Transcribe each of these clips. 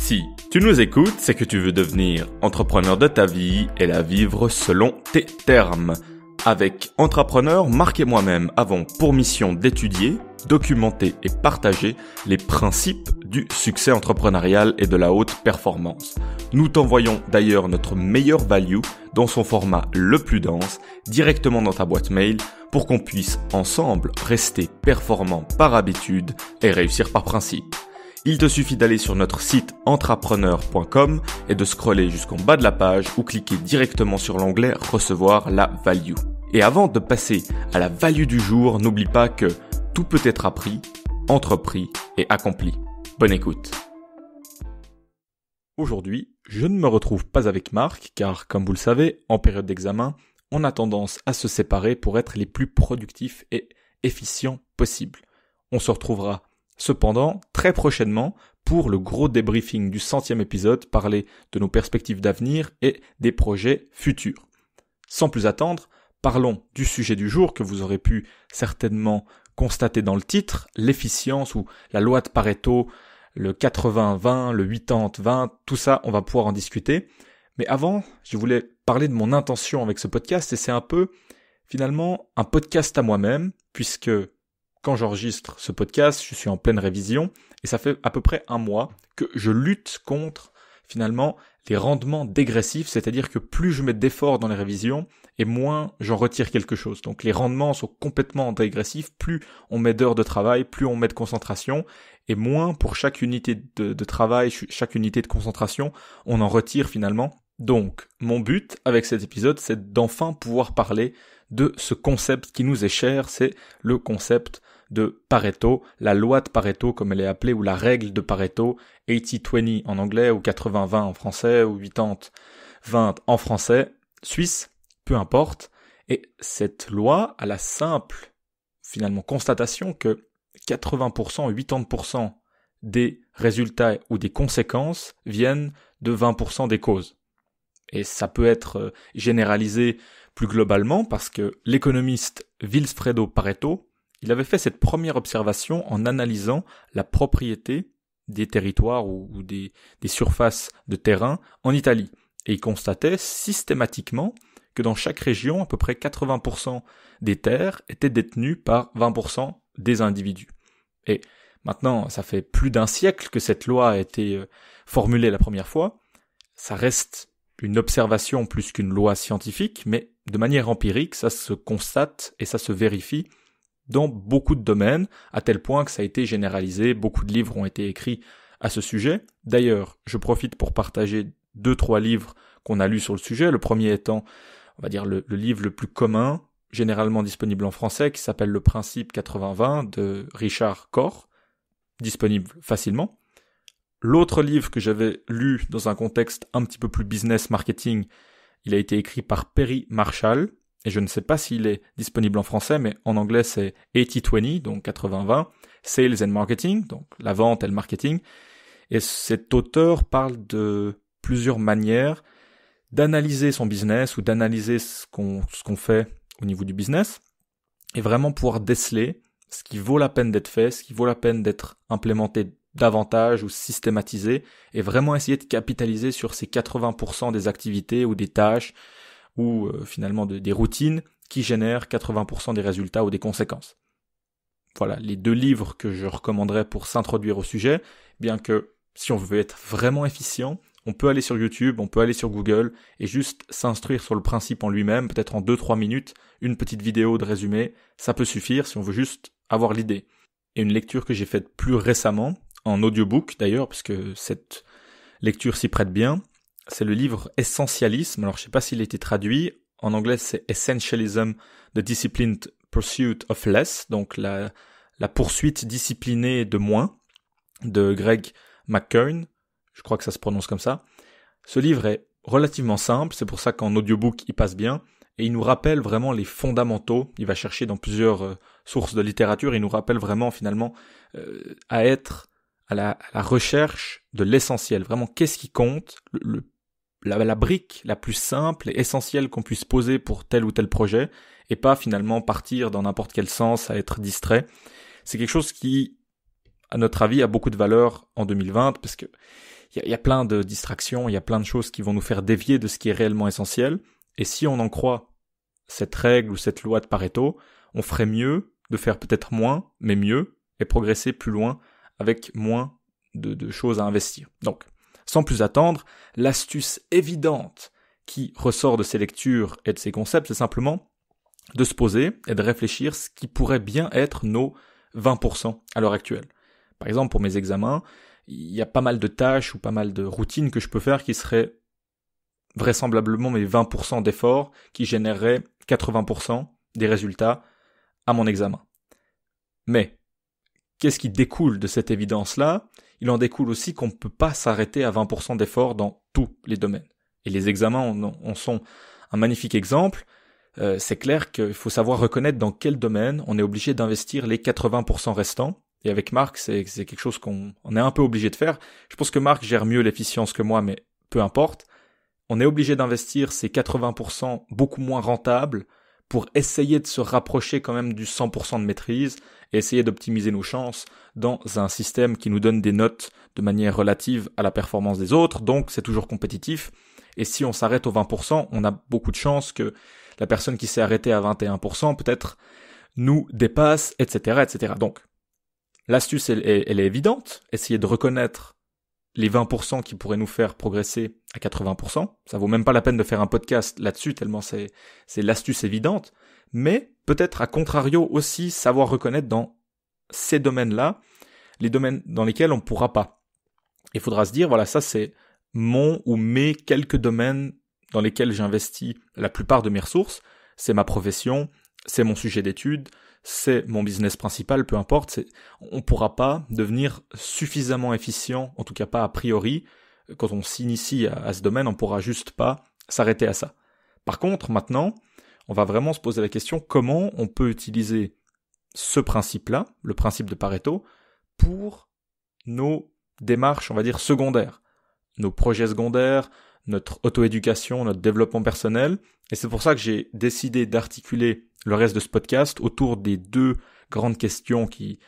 Si tu nous écoutes, c'est que tu veux devenir entrepreneur de ta vie et la vivre selon tes termes. Avec Entrepreneur, Marc et moi-même avons pour mission d'étudier, documenter et partager les principes du succès entrepreneurial et de la haute performance. Nous t'envoyons d'ailleurs notre meilleur value dans son format le plus dense, directement dans ta boîte mail, pour qu'on puisse ensemble rester performant par habitude et réussir par principe. Il te suffit d'aller sur notre site entrepreneur.com et de scroller jusqu'en bas de la page ou cliquer directement sur l'onglet « Recevoir la value ». Et avant de passer à la value du jour, n'oublie pas que tout peut être appris, entrepris et accompli. Bonne écoute. Aujourd'hui, je ne me retrouve pas avec Marc car, comme vous le savez, en période d'examen, on a tendance à se séparer pour être les plus productifs et efficients possibles. On se retrouvera cependant très prochainement pour le gros débriefing du 100e épisode, parler de nos perspectives d'avenir et des projets futurs. Sans plus attendre, parlons du sujet du jour que vous aurez pu certainement constater dans le titre, l'efficience ou la loi de Pareto, le 80-20, le 80-20, tout ça, on va pouvoir en discuter. Mais avant, je voulais parler de mon intention avec ce podcast et c'est un peu, finalement, un podcast à moi-même, puisque quand j'enregistre ce podcast, je suis en pleine révision et ça fait à peu près un mois que je lutte contre, finalement, les rendements dégressifs, c'est-à-dire que plus je mets d'efforts dans les révisions et moins j'en retire quelque chose. Donc les rendements sont complètement dégressifs, plus on met d'heures de travail, plus on met de concentration et moins pour chaque unité de travail, chaque unité de concentration, on en retire finalement. Donc mon but avec cet épisode, c'est d'enfin pouvoir parler de ce concept qui nous est cher, c'est le concept de Pareto, la loi de Pareto comme elle est appelée, ou la règle de Pareto, 80-20 en anglais, ou 80-20 en français, ou 80-20 en français, suisse, peu importe. Et cette loi a la simple, finalement, constatation que 80%, 80% des résultats ou des conséquences viennent de 20% des causes. Et ça peut être généralisé plus globalement parce que l'économiste Vilfredo Pareto, il avait fait cette première observation en analysant la propriété des territoires ou des surfaces de terrain en Italie. Et il constatait systématiquement que dans chaque région, à peu près 80% des terres étaient détenues par 20% des individus. Et maintenant, ça fait plus d'un siècle que cette loi a été formulée la première fois. Ça reste une observation plus qu'une loi scientifique, mais de manière empirique, ça se constate et ça se vérifie dans beaucoup de domaines, à tel point que ça a été généralisé, beaucoup de livres ont été écrits à ce sujet. D'ailleurs, je profite pour partager 2-3 livres qu'on a lus sur le sujet, le premier étant, on va dire, le livre le plus commun, généralement disponible en français, qui s'appelle Le Principe 80-20 de Richard Koch, disponible facilement. L'autre livre que j'avais lu dans un contexte un petit peu plus business marketing, il a été écrit par Perry Marshall, et je ne sais pas s'il est disponible en français, mais en anglais c'est 80-20, donc 80-20, Sales and Marketing, donc la vente et le marketing. Et cet auteur parle de plusieurs manières d'analyser son business ou d'analyser ce qu'on fait au niveau du business et vraiment pouvoir déceler ce qui vaut la peine d'être fait, ce qui vaut la peine d'être implémenté davantage ou systématisé et vraiment essayer de capitaliser sur ces 80% des activités ou des tâches ou finalement des routines qui génèrent 80% des résultats ou des conséquences. Voilà, les 2 livres que je recommanderais pour s'introduire au sujet, bien que si on veut être vraiment efficient, on peut aller sur YouTube, on peut aller sur Google et juste s'instruire sur le principe en lui-même, peut-être en 2-3 minutes, une petite vidéo de résumé, ça peut suffire si on veut juste avoir l'idée. Et une lecture que j'ai faite plus récemment, en audiobook d'ailleurs, parce que cette lecture s'y prête bien, c'est le livre Essentialisme. Alors, je sais pas s'il a été traduit. En anglais, c'est Essentialism, The Disciplined Pursuit of Less. Donc, la poursuite disciplinée de moins, de Greg McKeown. Je crois que ça se prononce comme ça. Ce livre est relativement simple. C'est pour ça qu'en audiobook, il passe bien. Et il nous rappelle vraiment les fondamentaux. Il va chercher dans plusieurs sources de littérature. Il nous rappelle vraiment, finalement, à être à la recherche de l'essentiel. Vraiment, qu'est-ce qui compte? La brique la plus simple et essentielle qu'on puisse poser pour tel ou tel projet et pas finalement partir dans n'importe quel sens à être distrait. C'est quelque chose qui à notre avis, a beaucoup de valeur en 2020 parce que il y a plein de distractions, il y a plein de choses qui vont nous faire dévier de ce qui est réellement essentiel. Et si on en croit cette règle ou cette loi de Pareto, on ferait mieux de faire peut-être moins, mais mieux, et progresser plus loin avec moins de choses à investir. Donc, sans plus attendre, l'astuce évidente qui ressort de ces lectures et de ces concepts, c'est simplement de se poser et de réfléchir ce qui pourrait bien être nos 20% à l'heure actuelle. Par exemple, pour mes examens, il y a pas mal de tâches ou pas mal de routines que je peux faire qui seraient vraisemblablement mes 20% d'efforts qui généreraient 80% des résultats à mon examen. Mais, qu'est-ce qui découle de cette évidence-là ? Il en découle aussi qu'on ne peut pas s'arrêter à 20% d'efforts dans tous les domaines. Et les examens en sont un magnifique exemple. C'est clair qu'il faut savoir reconnaître dans quel domaine on est obligé d'investir les 80% restants. Et avec Marc, c'est quelque chose qu'on est un peu obligé de faire. Je pense que Marc gère mieux l'efficience que moi, mais peu importe. On est obligé d'investir ces 80% beaucoup moins rentables pour essayer de se rapprocher quand même du 100% de maîtrise et essayer d'optimiser nos chances dans un système qui nous donne des notes de manière relative à la performance des autres, donc c'est toujours compétitif. Et si on s'arrête aux 20%, on a beaucoup de chances que la personne qui s'est arrêtée à 21% peut-être nous dépasse, etc., etc. Donc, l'astuce, elle est évidente. Essayer de reconnaître les 20% qui pourraient nous faire progresser à 80%. Ça vaut même pas la peine de faire un podcast là-dessus, tellement c'est l'astuce évidente. Mais peut-être à contrario aussi savoir reconnaître dans ces domaines-là, les domaines dans lesquels on ne pourra pas. Il faudra se dire, voilà, ça c'est mon ou mes quelques domaines dans lesquels j'investis la plupart de mes ressources. C'est ma profession, c'est mon sujet d'étude, c'est mon business principal, peu importe. On ne pourra pas devenir suffisamment efficient, en tout cas pas a priori. Quand on s'initie à ce domaine, on ne pourra juste pas s'arrêter à ça. Par contre, maintenant, on va vraiment se poser la question comment on peut utiliser ce principe-là, le principe de Pareto, pour nos démarches, on va dire, secondaires, nos projets secondaires, notre auto-éducation, notre développement personnel. Et c'est pour ça que j'ai décidé d'articuler le reste de ce podcast autour des deux grandes questions qui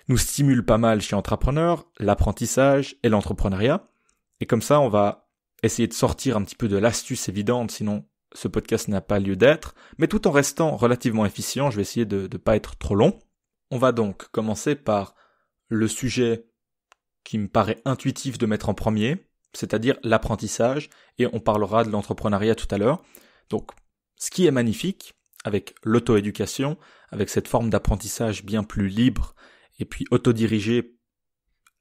nous stimulent pas mal chez Entrepreneur, l'apprentissage et l'entrepreneuriat. Et comme ça, on va essayer de sortir un petit peu de l'astuce évidente, sinon ce podcast n'a pas lieu d'être, mais tout en restant relativement efficient. Je vais essayer de ne pas être trop long. On va donc commencer par le sujet qui me paraît intuitif de mettre en premier, c'est-à-dire l'apprentissage, et on parlera de l'entrepreneuriat tout à l'heure. Donc, ce qui est magnifique avec l'auto-éducation, avec cette forme d'apprentissage bien plus libre et puis autodirigé,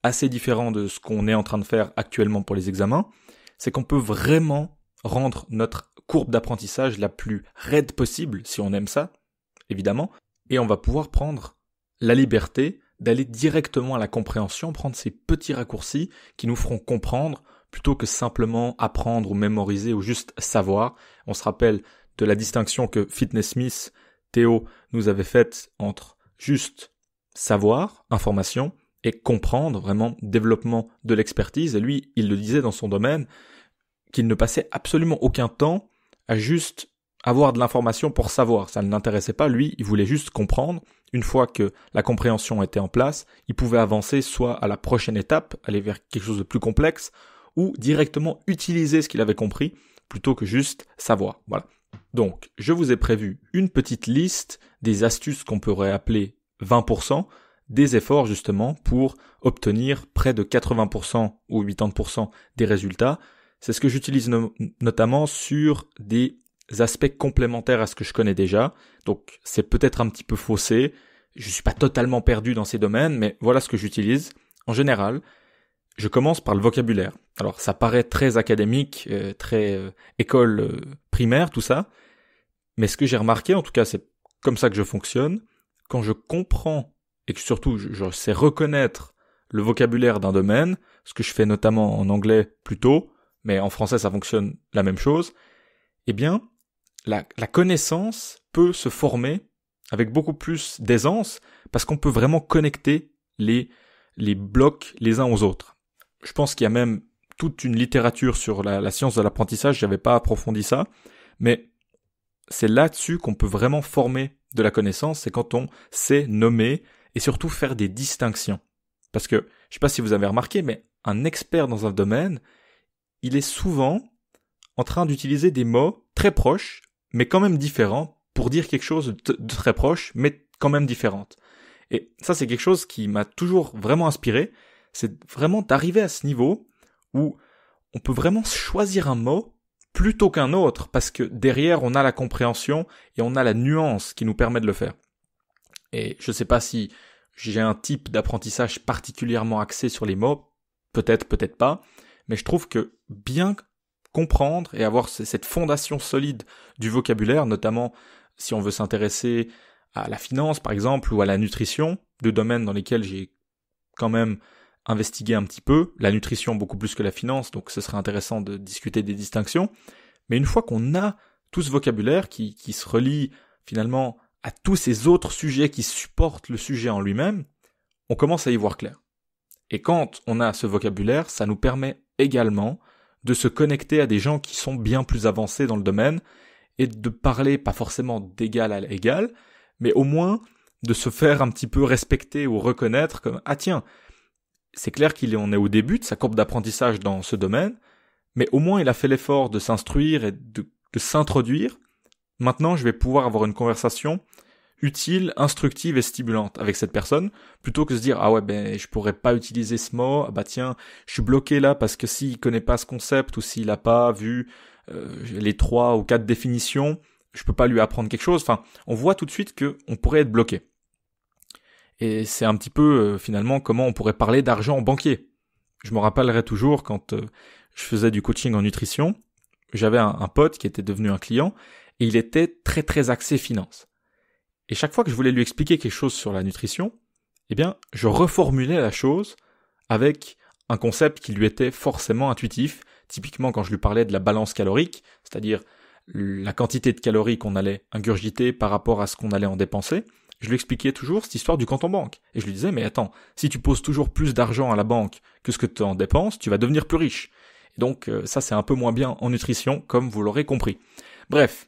assez différent de ce qu'on est en train de faire actuellement pour les examens, c'est qu'on peut vraiment rendre notre courbe d'apprentissage la plus raide possible, si on aime ça, évidemment, et on va pouvoir prendre la liberté d'aller directement à la compréhension, prendre ces petits raccourcis qui nous feront comprendre plutôt que simplement apprendre ou mémoriser ou juste savoir. On se rappelle de la distinction que Fitness Smith, Théo, nous avait faite entre juste savoir, information, et comprendre, vraiment développement de l'expertise. Et lui, il le disait dans son domaine, qu'il ne passait absolument aucun temps à juste avoir de l'information pour savoir. Ça ne l'intéressait pas. Lui, il voulait juste comprendre. Une fois que la compréhension était en place, il pouvait avancer soit à la prochaine étape, aller vers quelque chose de plus complexe, ou directement utiliser ce qu'il avait compris, plutôt que juste savoir. Voilà. Donc, je vous ai prévu une petite liste des astuces qu'on pourrait appeler 20%, des efforts justement pour obtenir près de 80% ou 80% des résultats. C'est ce que j'utilise notamment sur des aspects complémentaires à ce que je connais déjà. Donc, c'est peut-être un petit peu faussé. Je suis pas totalement perdu dans ces domaines, mais voilà ce que j'utilise. En général, je commence par le vocabulaire. Alors, ça paraît très académique, très école primaire, tout ça. Mais ce que j'ai remarqué, en tout cas, c'est comme ça que je fonctionne. Quand je comprends et que surtout je sais reconnaître le vocabulaire d'un domaine, ce que je fais notamment en anglais plus tôt, mais en français ça fonctionne la même chose, eh bien, la connaissance peut se former avec beaucoup plus d'aisance parce qu'on peut vraiment connecter les blocs les uns aux autres. Je pense qu'il y a même toute une littérature sur la science de l'apprentissage, j'avais pas approfondi ça, mais c'est là-dessus qu'on peut vraiment former de la connaissance, c'est quand on sait nommer et surtout faire des distinctions. Parce que, je sais pas si vous avez remarqué, mais un expert dans un domaine, il est souvent en train d'utiliser des mots très proches, mais quand même différents, pour dire quelque chose de très proche, mais quand même différente. Et ça, c'est quelque chose qui m'a toujours vraiment inspiré, c'est vraiment d'arriver à ce niveau où on peut vraiment choisir un mot plutôt qu'un autre, parce que derrière, on a la compréhension et on a la nuance qui nous permet de le faire. Et je sais pas si j'ai un type d'apprentissage particulièrement axé sur les mots, peut-être, peut-être pas, mais je trouve que bien comprendre et avoir cette fondation solide du vocabulaire, notamment si on veut s'intéresser à la finance par exemple ou à la nutrition, deux domaines dans lesquels j'ai quand même investigué un petit peu, la nutrition beaucoup plus que la finance, donc ce serait intéressant de discuter des distinctions, mais une fois qu'on a tout ce vocabulaire qui se relie finalement à tous ces autres sujets qui supportent le sujet en lui-même, on commence à y voir clair. Et quand on a ce vocabulaire, ça nous permet également de se connecter à des gens qui sont bien plus avancés dans le domaine et de parler pas forcément d'égal à égal, mais au moins de se faire un petit peu respecter ou reconnaître comme « Ah tiens, c'est clair qu'on est au début de sa courbe d'apprentissage dans ce domaine, mais au moins il a fait l'effort de s'instruire et de s'introduire. Maintenant, je vais pouvoir avoir une conversation utile, instructive et stimulante avec cette personne, plutôt que se dire « Ah ouais, ben je pourrais pas utiliser ce mot, ah bah tiens, je suis bloqué là parce que s'il connaît pas ce concept ou s'il a pas vu les 3 ou 4 définitions, je peux pas lui apprendre quelque chose. » Enfin, on voit tout de suite que on pourrait être bloqué. Et c'est un petit peu finalement comment on pourrait parler d'argent en banquier. Je me rappellerai toujours quand je faisais du coaching en nutrition, j'avais un pote qui était devenu un client et il était très très axé finance. Et chaque fois que je voulais lui expliquer quelque chose sur la nutrition, eh bien, je reformulais la chose avec un concept qui lui était forcément intuitif. Typiquement, quand je lui parlais de la balance calorique, c'est-à-dire la quantité de calories qu'on allait ingurgiter par rapport à ce qu'on allait en dépenser, je lui expliquais toujours cette histoire du compte en banque. Et je lui disais, mais attends, si tu poses toujours plus d'argent à la banque que ce que tu en dépenses, tu vas devenir plus riche. Et donc, ça, c'est un peu moins bien en nutrition, comme vous l'aurez compris. Bref,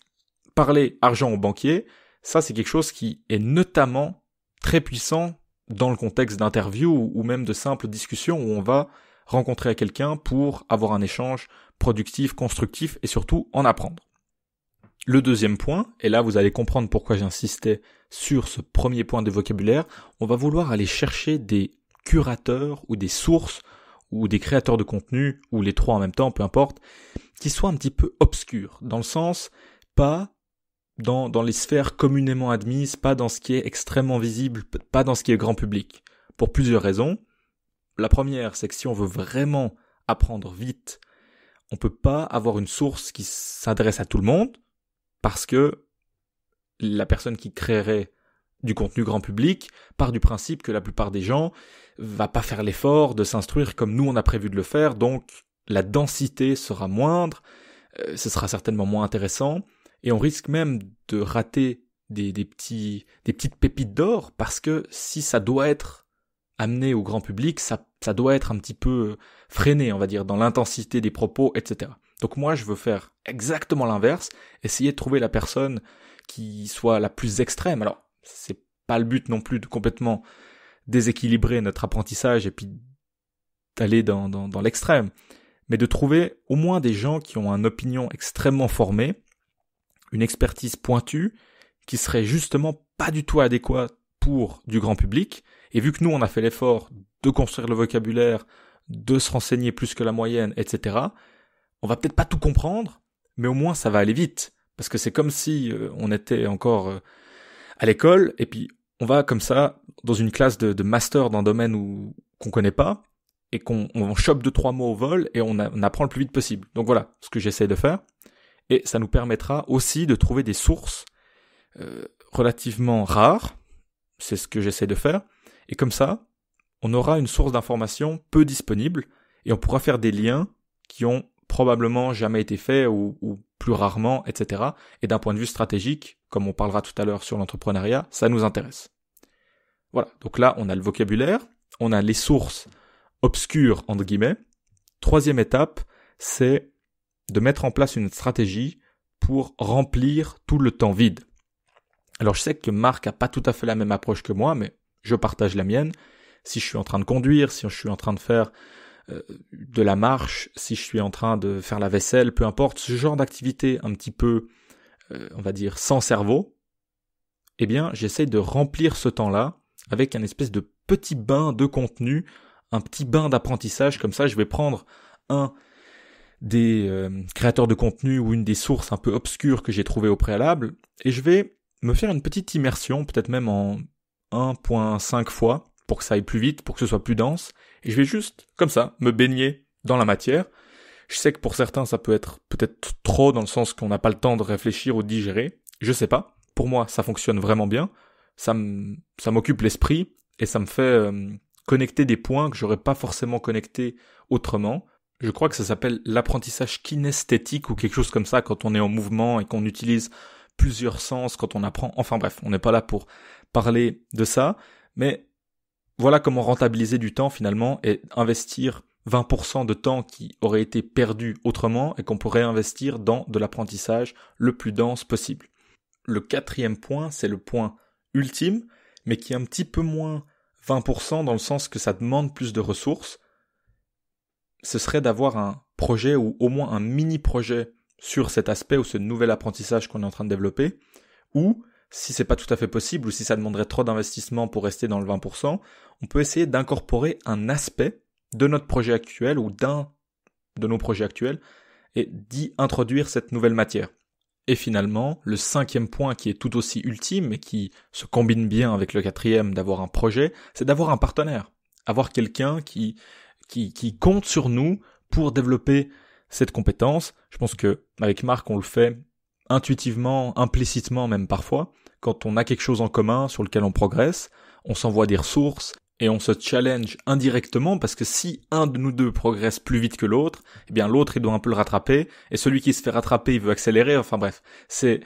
parler argent au banquier, ça, c'est quelque chose qui est notamment très puissant dans le contexte d'interview ou même de simples discussions où on va rencontrer quelqu'un pour avoir un échange productif, constructif et surtout en apprendre. Le deuxième point, et là vous allez comprendre pourquoi j'insistais sur ce premier point de vocabulaire, on va vouloir aller chercher des curateurs ou des sources ou des créateurs de contenu, ou les trois en même temps, peu importe, qui soient un petit peu obscurs, dans le sens pas dans les sphères communément admises, pas dans ce qui est extrêmement visible, pas dans ce qui est grand public. Pour plusieurs raisons. La première, c'est que si on veut vraiment apprendre vite, on peut pas avoir une source qui s'adresse à tout le monde, parce que la personne qui créerait du contenu grand public part du principe que la plupart des gens va pas faire l'effort de s'instruire comme nous on a prévu de le faire, donc la densité sera moindre, ce sera certainement moins intéressant, et on risque même de rater des petites pépites d'or, parce que si ça doit être amené au grand public, ça doit être un petit peu freiné, on va dire, dans l'intensité des propos, etc. Donc moi, je veux faire exactement l'inverse, essayer de trouver la personne qui soit la plus extrême. Alors, c'est pas le but non plus de complètement déséquilibrer notre apprentissage et puis d'aller dans l'extrême, mais de trouver au moins des gens qui ont une opinion extrêmement formée, une expertise pointue, qui serait justement pas du tout adéquate pour du grand public. Et vu que nous, on a fait l'effort de construire le vocabulaire, de se renseigner plus que la moyenne, etc., on va peut-être pas tout comprendre, mais au moins ça va aller vite. Parce que c'est comme si on était encore à l'école, et puis on va comme ça, dans une classe de master d'un domaine qu'on connaît pas, et qu'on chope 2-3 mots au vol, et on apprend le plus vite possible. Donc voilà ce que j'essaie de faire. Et ça nous permettra aussi de trouver des sources relativement rares, c'est ce que j'essaie de faire, et comme ça, on aura une source d'information peu disponible, et on pourra faire des liens qui ont probablement jamais été faits, ou plus rarement, etc. Et d'un point de vue stratégique, comme on parlera tout à l'heure sur l'entrepreneuriat, ça nous intéresse. Voilà, donc là, on a le vocabulaire, on a les sources obscures, entre guillemets. Troisième étape, c'est de mettre en place une stratégie pour remplir tout le temps vide. Alors je sais que Marc a pas tout à fait la même approche que moi, mais je partage la mienne. si je suis en train de conduire, si je suis en train de faire de la marche, si je suis en train de faire la vaisselle, peu importe, ce genre d'activité un petit peu, on va dire, sans cerveau, eh bien, j'essaye de remplir ce temps-là avec un espèce de petit bain de contenu, un petit bain d'apprentissage. Comme ça, je vais prendre un des créateurs de contenu ou une des sources un peu obscures que j'ai trouvées au préalable, et je vais me faire une petite immersion, peut-être même en 1.5 fois, pour que ça aille plus vite, pour que ce soit plus dense, et je vais juste, comme ça, me baigner dans la matière. Je sais que pour certains, ça peut être peut-être trop, dans le sens qu'on n'a pas le temps de réfléchir ou de digérer, je sais pas. Pour moi, ça fonctionne vraiment bien, ça m'occupe l'esprit, et ça me fait connecter des points que j'aurais pas forcément connectés autrement. Je crois que ça s'appelle l'apprentissage kinesthétique ou quelque chose comme ça quand on est en mouvement et qu'on utilise plusieurs sens quand on apprend. Enfin bref, on n'est pas là pour parler de ça, mais voilà comment rentabiliser du temps finalement et investir 20% de temps qui aurait été perdu autrement et qu'on pourrait investir dans de l'apprentissage le plus dense possible. Le 4e point, c'est le point ultime, mais qui est un petit peu moins 20% dans le sens que ça demande plus de ressources. Ce serait d'avoir un projet ou au moins un mini-projet sur cet aspect ou ce nouvel apprentissage qu'on est en train de développer, ou si c'est pas tout à fait possible ou si ça demanderait trop d'investissement pour rester dans le 20%, on peut essayer d'incorporer un aspect de notre projet actuel ou d'un de nos projets actuels et d'y introduire cette nouvelle matière. Et finalement, le 5e point qui est tout aussi ultime et qui se combine bien avec le 4e d'avoir un projet, c'est d'avoir un partenaire. Avoir quelqu'un qui compte sur nous pour développer cette compétence. Je pense que avec Marc, on le fait intuitivement, implicitement même parfois. Quand on a quelque chose en commun sur lequel on progresse, on s'envoie des ressources et on se challenge indirectement parce que si un de nous deux progresse plus vite que l'autre, eh bien l'autre il doit un peu le rattraper et celui qui se fait rattraper il veut accélérer. Enfin bref, c'est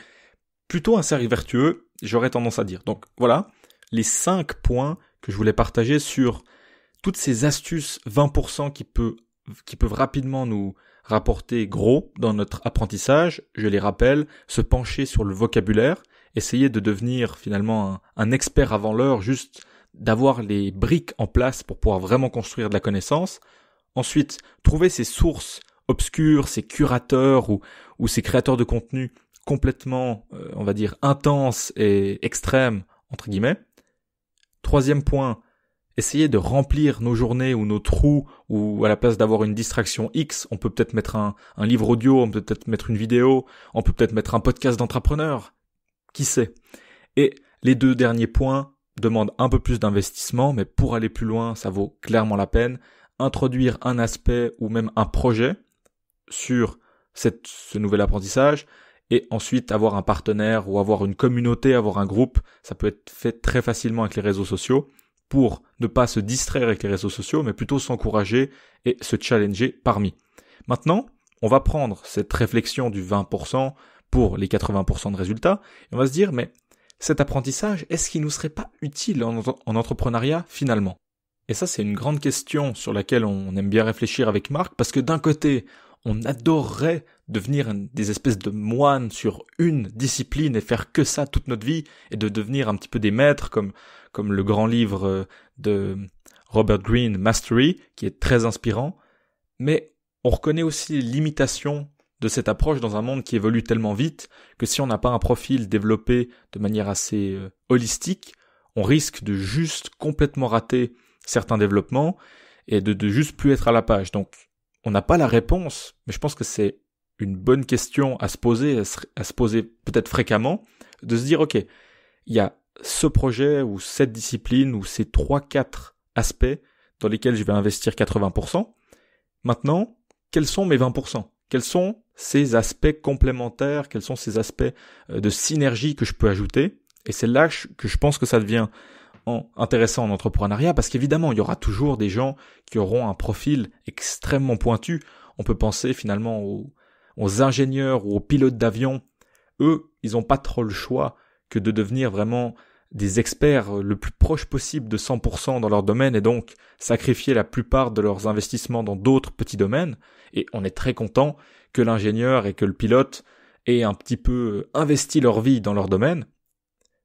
plutôt un cercle vertueux, j'aurais tendance à dire. Donc voilà, les 5 points que je voulais partager sur toutes ces astuces 20% qui peuvent rapidement nous rapporter gros dans notre apprentissage. Je les rappelle, se pencher sur le vocabulaire, essayer de devenir finalement un expert avant l'heure, juste d'avoir les briques en place pour pouvoir vraiment construire de la connaissance. Ensuite, trouver ces sources obscures, ces curateurs ou ces créateurs de contenu complètement, on va dire, intenses et extrêmes, entre guillemets. 3e point, essayer de remplir nos journées ou nos trous, ou à la place d'avoir une distraction X, on peut peut-être mettre un livre audio, on peut peut-être mettre une vidéo, on peut peut-être mettre un podcast d'entrepreneur. Qui sait? Et les 2 derniers points demandent un peu plus d'investissement, mais pour aller plus loin, ça vaut clairement la peine. Introduire un aspect ou même un projet sur ce nouvel apprentissage, et ensuite avoir un partenaire ou avoir une communauté, avoir un groupe. Ça peut être fait très facilement avec les réseaux sociaux, pour ne pas se distraire avec les réseaux sociaux, mais plutôt s'encourager et se challenger parmi. Maintenant, on va prendre cette réflexion du 20% pour les 80% de résultats, et on va se dire, mais cet apprentissage, est-ce qu'il nous serait pas utile en entrepreneuriat finalement? Et ça, c'est une grande question sur laquelle on aime bien réfléchir avec Marc, parce que d'un côté, on adorerait devenir des espèces de moines sur une discipline et faire que ça toute notre vie, et de devenir un petit peu des maîtres, comme le grand livre de Robert Greene, Mastery, qui est très inspirant. Mais on reconnaît aussi les limitations de cette approche dans un monde qui évolue tellement vite que si on n'a pas un profil développé de manière assez holistique, on risque de juste complètement rater certains développements et de juste plus être à la page. Donc, on n'a pas la réponse, mais je pense que c'est une bonne question à se poser peut-être fréquemment, de se dire, ok, il y a ce projet ou cette discipline ou ces 3-4 aspects dans lesquels je vais investir 80%. Maintenant, quels sont mes 20%? Quels sont ces aspects complémentaires? Quels sont ces aspects de synergie que je peux ajouter? Et c'est là que je pense que ça devient intéressant en entrepreneuriat, parce qu'évidemment, il y aura toujours des gens qui auront un profil extrêmement pointu. On peut penser finalement aux ingénieurs ou aux pilotes d'avion. Eux, ils n'ont pas trop le choix que de devenir vraiment des experts le plus proche possible de 100% dans leur domaine et donc sacrifier la plupart de leurs investissements dans d'autres petits domaines. Et on est très content que l'ingénieur et que le pilote aient un petit peu investi leur vie dans leur domaine.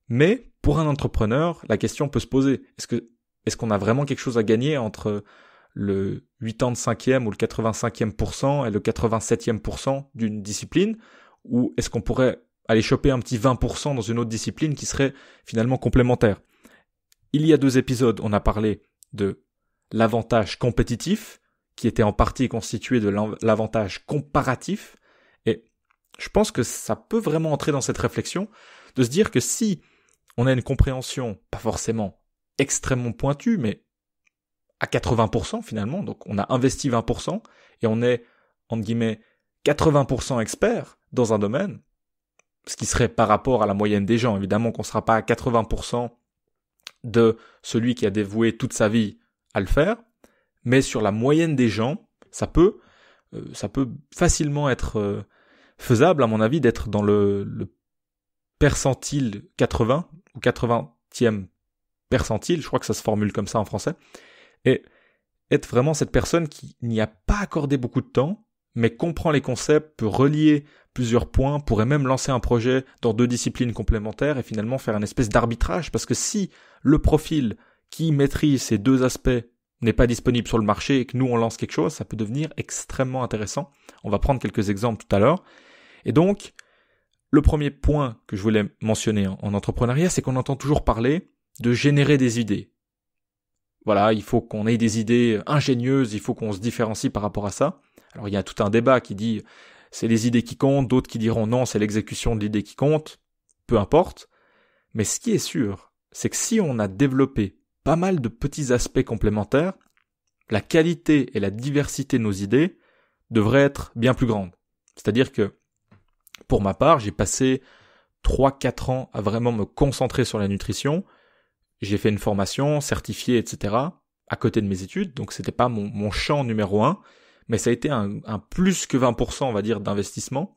Mais pour un entrepreneur, la question peut se poser. Est-ce que est-ce qu'on a vraiment quelque chose à gagner entre le 85e ou le 85e % et le 87e % d'une discipline, ou est-ce qu'on pourrait aller choper un petit 20% dans une autre discipline qui serait finalement complémentaire? Il y a 2 épisodes, on a parlé de l'avantage compétitif, qui était en partie constitué de l'avantage comparatif, et je pense que ça peut vraiment entrer dans cette réflexion, de se dire que si on a une compréhension, pas forcément extrêmement pointue, mais à 80% finalement, donc on a investi 20%, et on est, entre guillemets, 80% expert dans un domaine, ce qui serait par rapport à la moyenne des gens, évidemment qu'on ne sera pas à 80% de celui qui a dévoué toute sa vie à le faire, mais sur la moyenne des gens, ça peut facilement être faisable, à mon avis, d'être dans le percentile 80 ou 80e percentile, je crois que ça se formule comme ça en français, et être vraiment cette personne qui n'y a pas accordé beaucoup de temps, mais comprend les concepts, peut relier plusieurs points, pourrait même lancer un projet dans 2 disciplines complémentaires et finalement faire une espèce d'arbitrage, parce que si le profil qui maîtrise ces 2 aspects n'est pas disponible sur le marché et que nous on lance quelque chose, ça peut devenir extrêmement intéressant. On va prendre quelques exemples tout à l'heure. Et donc, le premier point que je voulais mentionner en entrepreneuriat, c'est qu'on entend toujours parler de générer des idées. Voilà, il faut qu'on ait des idées ingénieuses, il faut qu'on se différencie par rapport à ça. Alors il y a tout un débat qui dit c'est les idées qui comptent, d'autres qui diront non, c'est l'exécution de l'idée qui compte, peu importe. Mais ce qui est sûr, c'est que si on a développé pas mal de petits aspects complémentaires, la qualité et la diversité de nos idées devraient être bien plus grandes. C'est-à-dire que, pour ma part, j'ai passé 3-4 ans à vraiment me concentrer sur la nutrition. J'ai fait une formation certifiée, etc., à côté de mes études, donc c'était pas mon champ numéro 1, mais ça a été un plus que 20%, on va dire, d'investissement.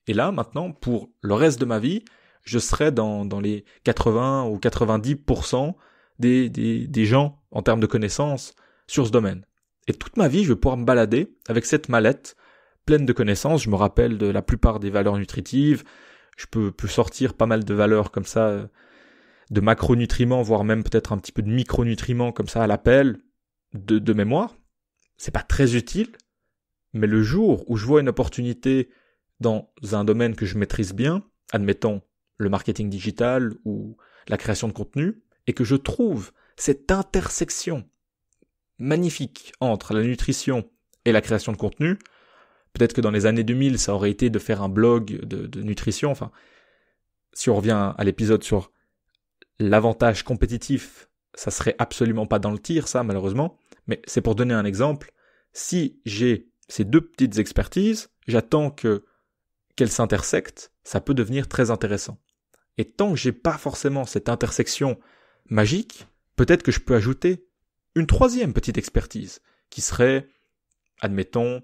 Et là, maintenant, pour le reste de ma vie, je serai dans les 80 ou 90% des gens en termes de connaissances sur ce domaine. Et toute ma vie, je vais pouvoir me balader avec cette mallette pleine de connaissances. Je me rappelle de la plupart des valeurs nutritives. Je peux sortir pas mal de valeurs comme ça, de macronutriments, voire même peut-être un petit peu de micronutriments comme ça à l'appel de mémoire. C'est pas très utile, mais le jour où je vois une opportunité dans un domaine que je maîtrise bien, admettons le marketing digital ou la création de contenu, et que je trouve cette intersection magnifique entre la nutrition et la création de contenu, peut-être que dans les années 2000, ça aurait été de faire un blog de nutrition. Enfin, si on revient à l'épisode sur l'avantage compétitif, ça serait absolument pas dans le tir, ça, malheureusement. Mais c'est pour donner un exemple. Si j'ai ces 2 petites expertises, j'attends qu'elles s'intersectent, ça peut devenir très intéressant. Et tant que j'ai pas forcément cette intersection magique, peut-être que je peux ajouter une 3e petite expertise, qui serait, admettons,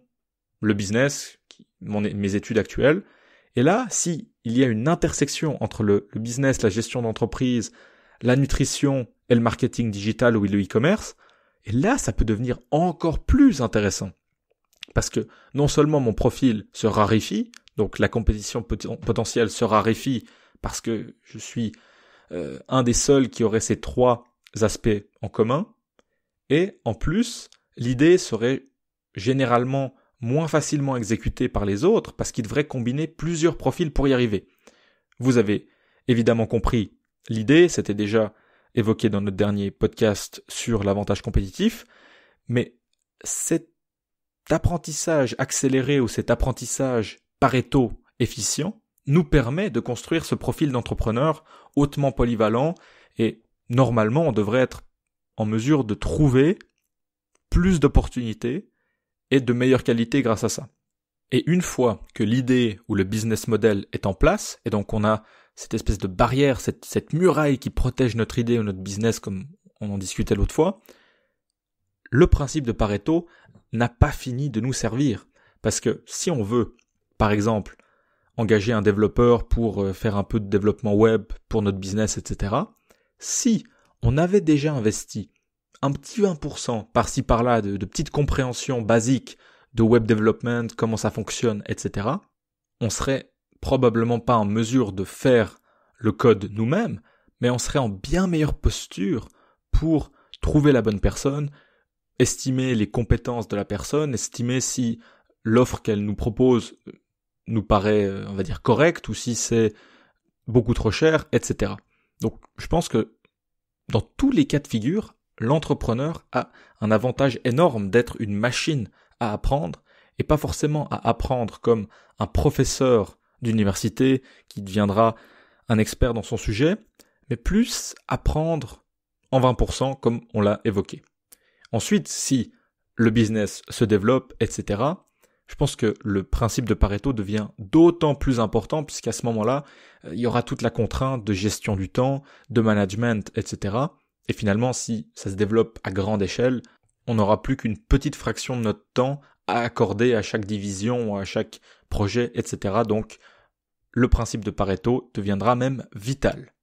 le business, mes études actuelles. Et là, si il y a une intersection entre le business, la gestion d'entreprise, la nutrition et le marketing digital ou le e-commerce, et là, ça peut devenir encore plus intéressant. Parce que non seulement mon profil se raréfie, donc la compétition potentielle se raréfie parce que je suis un des seuls qui aurait ces 3 aspects en commun, et en plus, l'idée serait généralement moins facilement exécutée par les autres parce qu'ils devraient combiner plusieurs profils pour y arriver. Vous avez évidemment compris l'idée, c'était déjà évoqué dans notre dernier podcast sur l'avantage compétitif, mais cet apprentissage accéléré ou cet apprentissage Pareto efficient nous permet de construire ce profil d'entrepreneur hautement polyvalent, et normalement on devrait être en mesure de trouver plus d'opportunités et de meilleure qualité grâce à ça. Et une fois que l'idée ou le business model est en place, et donc on a cette espèce de barrière, cette muraille qui protège notre idée ou notre business comme on en discutait l'autre fois, le principe de Pareto n'a pas fini de nous servir. Parce que si on veut, par exemple, engager un développeur pour faire un peu de développement web pour notre business, etc., si on avait déjà investi un petit 20% par-ci par-là de petites compréhensions basiques de web development, comment ça fonctionne, etc., on serait probablement pas en mesure de faire le code nous-mêmes, mais on serait en bien meilleure posture pour trouver la bonne personne, estimer les compétences de la personne, estimer si l'offre qu'elle nous propose nous paraît, on va dire, correcte ou si c'est beaucoup trop cher, etc. Donc, je pense que dans tous les cas de figure, l'entrepreneur a un avantage énorme d'être une machine à apprendre et pas forcément à apprendre comme un professeur d'université qui deviendra un expert dans son sujet, mais plus apprendre en 20% comme on l'a évoqué. Ensuite, si le business se développe, etc., je pense que le principe de Pareto devient d'autant plus important puisqu'à ce moment-là, il y aura toute la contrainte de gestion du temps, de management, etc. Et finalement, si ça se développe à grande échelle, on n'aura plus qu'une petite fraction de notre temps à accorder à chaque division, à chaque projet, etc. Donc, le principe de Pareto deviendra même vital.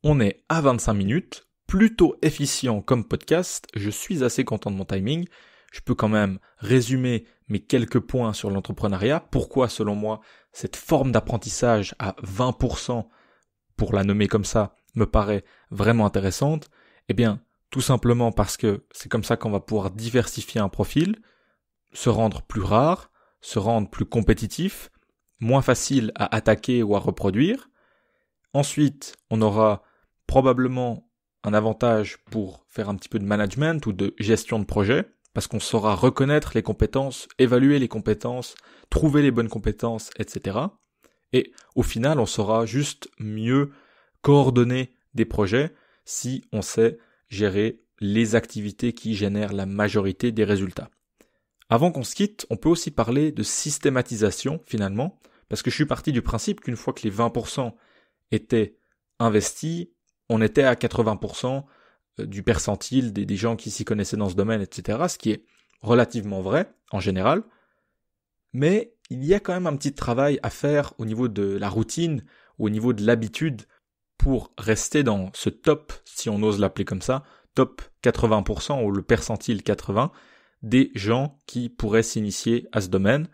On est à 25 minutes, plutôt efficient comme podcast, je suis assez content de mon timing. Je peux quand même résumer mes quelques points sur l'entrepreneuriat. Pourquoi, selon moi, cette forme d'apprentissage à 20%, pour la nommer comme ça, me paraît vraiment intéressante? Eh bien, tout simplement parce que c'est comme ça qu'on va pouvoir diversifier un profil, se rendre plus rare, se rendre plus compétitif, moins facile à attaquer ou à reproduire. Ensuite, on aura probablement un avantage pour faire un petit peu de management ou de gestion de projet, parce qu'on saura reconnaître les compétences, évaluer les compétences, trouver les bonnes compétences, etc. Et au final, on saura juste mieux coordonner des projets si on sait gérer les activités qui génèrent la majorité des résultats. Avant qu'on se quitte, on peut aussi parler de systématisation finalement, parce que je suis parti du principe qu'une fois que les 20% étaient investis, on était à 80% du percentile des gens qui s'y connaissaient dans ce domaine, etc., ce qui est relativement vrai, en général. Mais il y a quand même un petit travail à faire au niveau de la routine, ou au niveau de l'habitude, pour rester dans ce top, si on ose l'appeler comme ça, top 80%, ou le percentile 80%, des gens qui pourraient s'initier à ce domaine.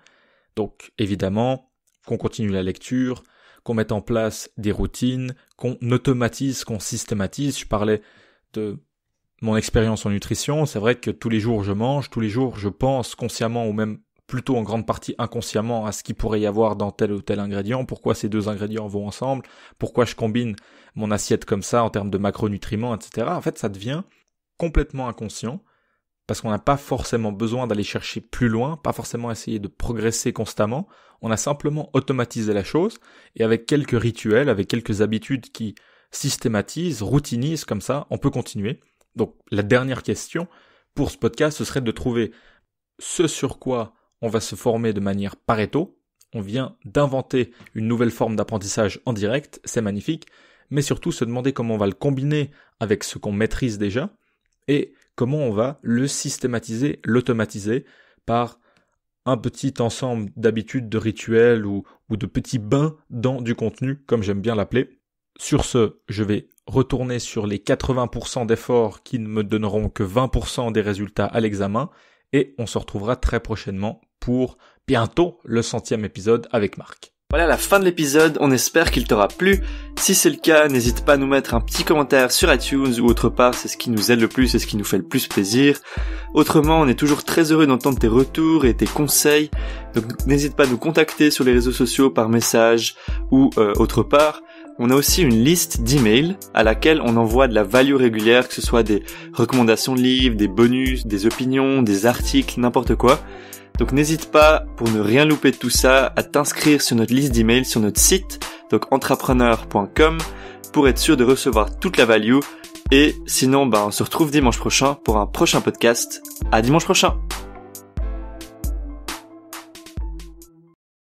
Donc, évidemment, qu'on continue la lecture, qu'on mette en place des routines, qu'on automatise, qu'on systématise. Je parlais de mon expérience en nutrition, c'est vrai que tous les jours je mange, tous les jours je pense consciemment ou même plutôt en grande partie inconsciemment à ce qu'il pourrait y avoir dans tel ou tel ingrédient, pourquoi ces deux ingrédients vont ensemble, pourquoi je combine mon assiette comme ça en termes de macronutriments, etc. En fait, ça devient complètement inconscient parce qu'on n'a pas forcément besoin d'aller chercher plus loin, pas forcément essayer de progresser constamment, on a simplement automatisé la chose et avec quelques rituels, avec quelques habitudes qui systématise, routinise comme ça, on peut continuer. Donc la dernière question pour ce podcast, ce serait de trouver ce sur quoi on va se former de manière Pareto. On vient d'inventer une nouvelle forme d'apprentissage en direct, c'est magnifique, mais surtout se demander comment on va le combiner avec ce qu'on maîtrise déjà et comment on va le systématiser, l'automatiser par un petit ensemble d'habitudes, de rituels ou de petits bains dans du contenu, comme j'aime bien l'appeler. Sur ce, je vais retourner sur les 80% d'efforts qui ne me donneront que 20% des résultats à l'examen et on se retrouvera très prochainement pour bientôt le 100e épisode avec Marc. Voilà la fin de l'épisode, on espère qu'il t'aura plu. Si c'est le cas, n'hésite pas à nous mettre un petit commentaire sur iTunes ou autre part, c'est ce qui nous aide le plus, c'est ce qui nous fait le plus plaisir. Autrement, on est toujours très heureux d'entendre tes retours et tes conseils, donc n'hésite pas à nous contacter sur les réseaux sociaux par message ou autre part. On a aussi une liste d'emails à laquelle on envoie de la value régulière, que ce soit des recommandations de livres, des bonus, des opinions, des articles, n'importe quoi. Donc n'hésite pas, pour ne rien louper de tout ça, à t'inscrire sur notre liste d'emails sur notre site, donc entrepreneur.com, pour être sûr de recevoir toute la value. Et sinon, on se retrouve dimanche prochain pour un prochain podcast. À dimanche prochain!